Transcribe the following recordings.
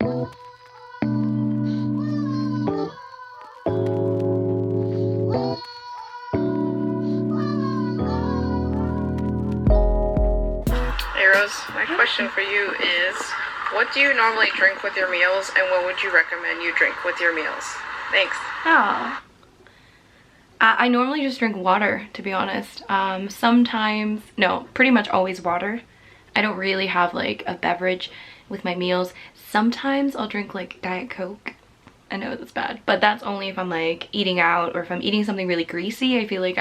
Hey Rose, my question for you is, what do you normally drink with your meals, and what would you recommend you drink with your meals? Thanks. Oh. I normally just drink water, to be honest. Sometimes, no, pretty much always water. I don't really have like a beverage with my meals. Sometimes I'll drink like Diet Coke. I know that's bad, but that's only if I'm like eating out, or if I'm eating something really greasy. I feel like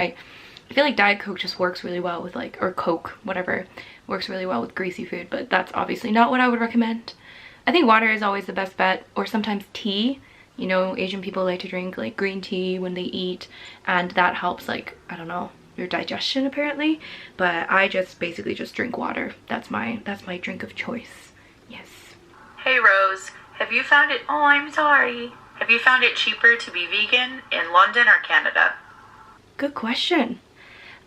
Diet Coke just works really well with like, or Coke, whatever, works really well with greasy food, but that's obviously not what I would recommend. I think water is always the best bet, or sometimes tea. You know, Asian people like to drink like green tea when they eat, and that helps, like, I don't know, your digestion apparently. But I just basically just drink water. That's my drink of choice. Yes. Hey Rose, have you found it, oh I'm sorry, have you found it cheaper to be vegan in London or Canada? Good question.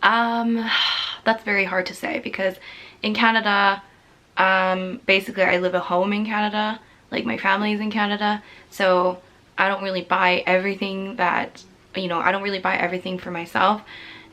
That's very hard to say, because in Canada, basically I live at home in Canada, like my family's in Canada, so I don't really buy everything that, you know, I don't really buy everything for myself.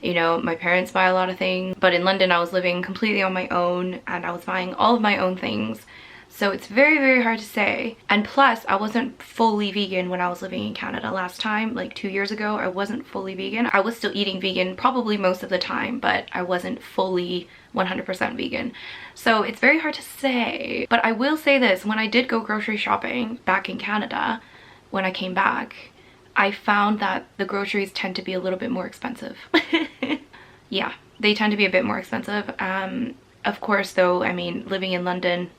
You know, my parents buy a lot of things, but in London I was living completely on my own, and I was buying all of my own things. So it's very, very hard to say. And plus, I wasn't fully vegan when I was living in Canada last time, like 2 years ago. I wasn't fully vegan. I was still eating vegan probably most of the time, but I wasn't fully 100% vegan. So it's very hard to say. But I will say this, when I did go grocery shopping back in Canada, when I came back, I found that the groceries tend to be a little bit more expensive. Yeah, they tend to be a bit more expensive. Of course though, I mean, living in London,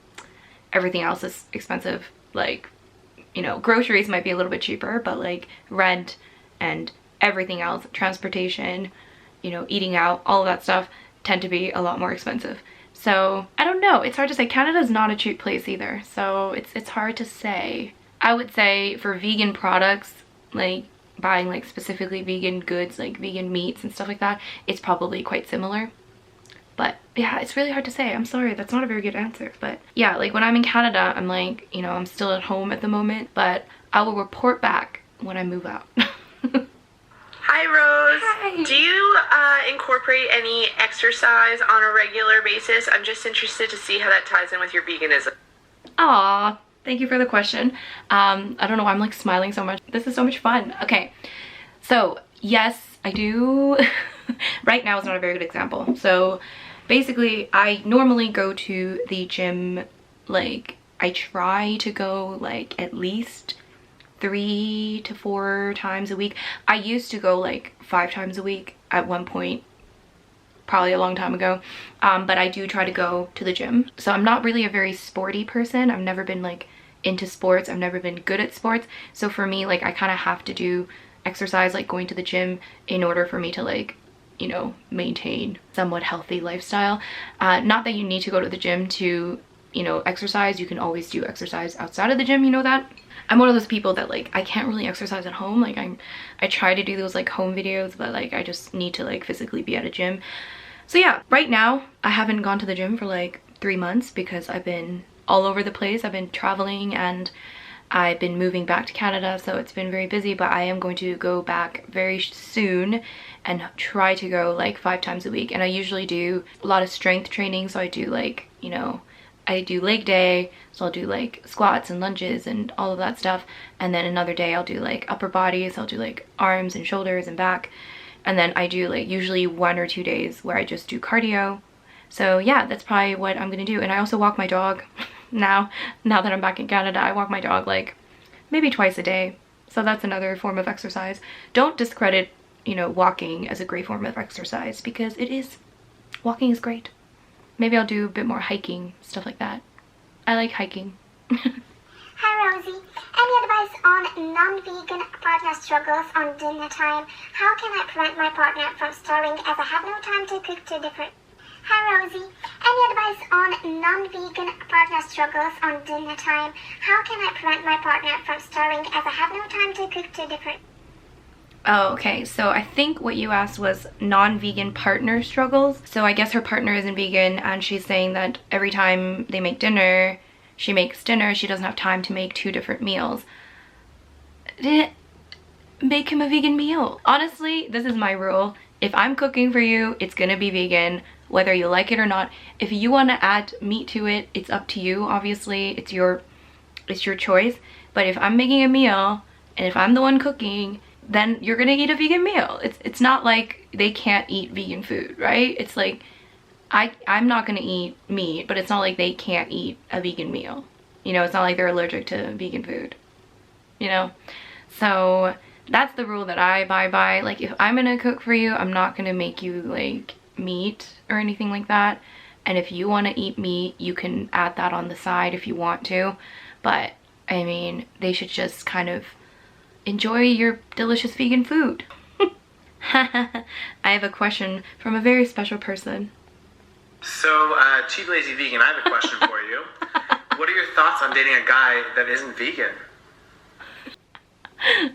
everything else is expensive. Like, you know, groceries might be a little bit cheaper, but like rent and everything else, transportation, you know, eating out, all of that stuff tend to be a lot more expensive. So I don't know, it's hard to say. Canada's not a cheap place either, so it's hard to say. I would say for vegan products, like buying like specifically vegan goods, like vegan meats and stuff like that, it's probably quite similar. But yeah, it's really hard to say. I'm sorry, that's not a very good answer. But yeah, like when I'm in Canada, I'm like, you know, I'm still at home at the moment, but I will report back when I move out. Hi Rose. Hi. Do you incorporate any exercise on a regular basis? I'm just interested to see how that ties in with your veganism. Aw, thank you for the question. I don't know why I'm like smiling so much. This is so much fun. Okay, so yes, I do. Right now is not a very good example. So basically I normally go to the gym, like I try to go like at least 3 to 4 times a week. I used to go like 5 times a week at one point, probably a long time ago, but I do try to go to the gym. So I'm not really a very sporty person. I've never been like into sports. I've never been good at sports. So for me, like I kind of have to do exercise, like going to the gym, in order for me to like, you know, maintain somewhat healthy lifestyle. Not that you need to go to the gym to, you know, exercise. You can always do exercise outside of the gym, you know that. I'm one of those people that like I can't really exercise at home. Like I try to do those like home videos, but like I just need to like physically be at a gym. So yeah, right now I haven't gone to the gym for like 3 months because I've been all over the place. I've been traveling and I've been moving back to Canada, so it's been very busy, but I am going to go back very soon and try to go like 5 times a week. And I usually do a lot of strength training, so I do like, you know, I do leg day, so I'll do like squats and lunges and all of that stuff, and then another day I'll do like upper body, so I'll do like arms and shoulders and back, and then I do like usually 1 or 2 days where I just do cardio. So yeah, that's probably what I'm gonna do. And I also walk my dog now that I'm back in Canada. I walk my dog like maybe twice a day, so that's another form of exercise. Don't discredit, you know, walking as a great form of exercise, because it is. Walking is great. Maybe I'll do a bit more hiking, stuff like that. I like hiking. Hi Rosie, any advice on non-vegan partner struggles on dinner time? How can I prevent my partner from starving as I have no time to cook 2 different... Hi Rosie, any advice on non-vegan partner struggles on dinner time? How can I prevent my partner from starving as I have no time to cook 2 different... Oh, okay, so I think what you asked was non-vegan partner struggles. So I guess her partner isn't vegan, and she's saying that every time they make dinner, she makes dinner, she doesn't have time to make 2 different meals. Make him a vegan meal. Honestly, this is my rule. If I'm cooking for you, it's gonna be vegan, whether you like it or not. If you want to add meat to it, it's up to you. Obviously, it's your choice. But if I'm making a meal and if I'm the one cooking, then you're gonna eat a vegan meal. It's not like they can't eat vegan food, right? It's like I'm not gonna eat meat, but it's not like they can't eat a vegan meal. You know, it's not like they're allergic to vegan food, you know? So that's the rule that I abide by. Like, if I'm gonna cook for you, I'm not gonna make you like meat or anything like that. And if you want to eat meat, you can add that on the side if you want to. But I mean, they should just kind of enjoy your delicious vegan food. I have a question from a very special person. So, Cheap Lazy Vegan, I have a question for you. What are your thoughts on dating a guy that isn't vegan?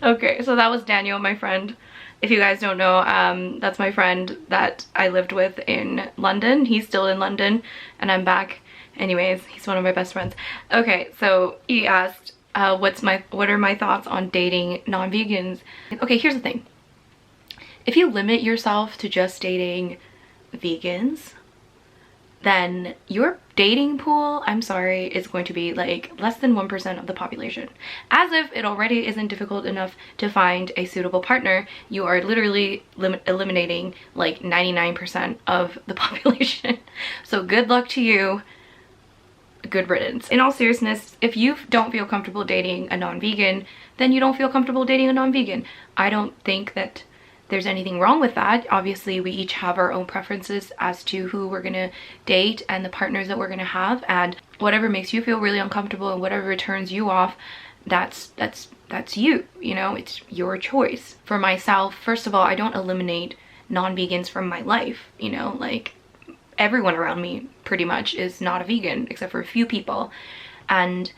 Okay, so that was Daniel, my friend. If you guys don't know, that's my friend that I lived with in London. He's still in London and I'm back. Anyways, he's one of my best friends. Okay, so he asked, what are my thoughts on dating non-vegans? Okay, here's the thing. If you limit yourself to just dating vegans, then your dating pool, I'm sorry, is going to be like less than 1% of the population. As if it already isn't difficult enough to find a suitable partner, you are literally eliminating like 99% of the population. So good luck to you. Good riddance. In all seriousness, if you don't feel comfortable dating a non-vegan, then you don't feel comfortable dating a non-vegan. I don't think that there's anything wrong with that. Obviously, we each have our own preferences as to who we're gonna date and the partners that we're gonna have, and whatever makes you feel really uncomfortable and whatever turns you off, that's you, you know, it's your choice. For myself, first of all, I don't eliminate non-vegans from my life, you know, like everyone around me pretty much is not a vegan except for a few people. And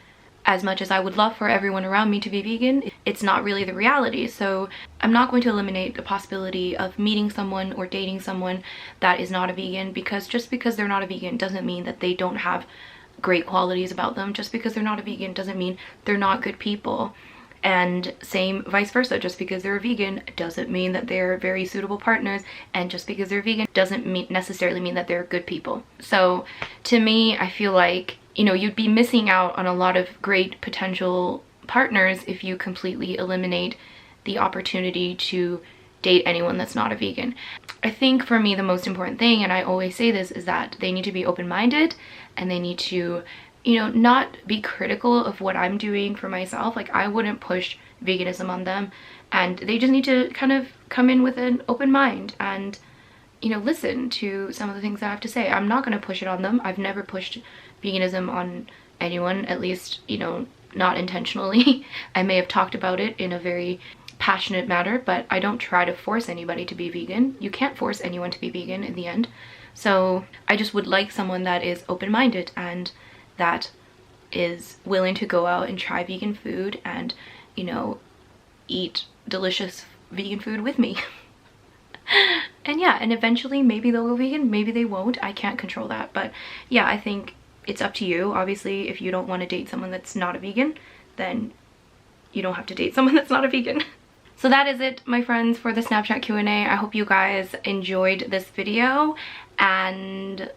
as much as I would love for everyone around me to be vegan, it's not really the reality. So I'm not going to eliminate the possibility of meeting someone or dating someone that is not a vegan, because just because they're not a vegan doesn't mean that they don't have great qualities about them. Just because they're not a vegan doesn't mean they're not good people. And same vice versa, just because they're a vegan doesn't mean that they're very suitable partners, and just because they're vegan doesn't necessarily mean that they're good people. So to me, I feel like, you know, you'd be missing out on a lot of great potential partners if you completely eliminate the opportunity to date anyone that's not a vegan. I think for me the most important thing, and I always say this, is that they need to be open-minded and they need to, you know, not be critical of what I'm doing for myself. Like, I wouldn't push veganism on them, and they just need to kind of come in with an open mind and, you know, listen to some of the things I have to say. I'm not going to push it on them. I've never pushed veganism on anyone, at least, you know, not intentionally. I may have talked about it in a very passionate manner, but I don't try to force anybody to be vegan. You can't force anyone to be vegan in the end. So I just would like someone that is open-minded and that is willing to go out and try vegan food and, you know, eat delicious vegan food with me. And yeah, and eventually maybe they'll go vegan, maybe they won't. I can't control that. But yeah, I think it's up to you. Obviously, if you don't want to date someone that's not a vegan, then you don't have to date someone that's not a vegan. So that is it, my friends, for the Snapchat Q&A. I hope you guys enjoyed this video, and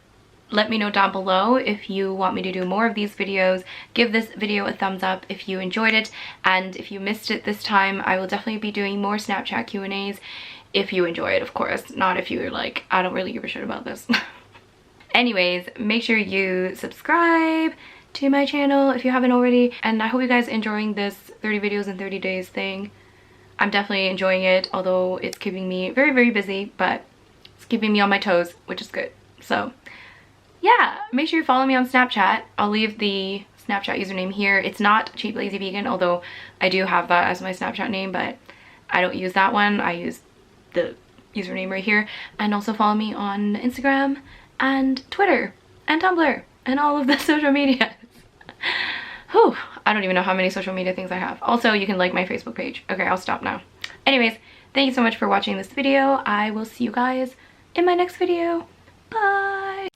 let me know down below if you want me to do more of these videos. Give this video a thumbs up if you enjoyed it, and if you missed it this time, I will definitely be doing more Snapchat Q&As if you enjoy it, of course. Not if you're like, I don't really give a shit about this. Anyways, make sure you subscribe to my channel if you haven't already, and I hope you guys are enjoying this 30 videos in 30 days thing. I'm definitely enjoying it, although it's keeping me very, very busy, but it's keeping me on my toes, which is good. So yeah, make sure you follow me on Snapchat. I'll leave the Snapchat username here. It's not Cheap Lazy Vegan, although I do have that as my Snapchat name, but I don't use that one. I use the username right here. And also follow me on Instagram and Twitter and Tumblr and all of the social medias. Whew, I don't even know how many social media things I have. Also, you can like my Facebook page. Okay, I'll stop now. Anyways, thank you so much for watching this video. I will see you guys in my next video. Bye!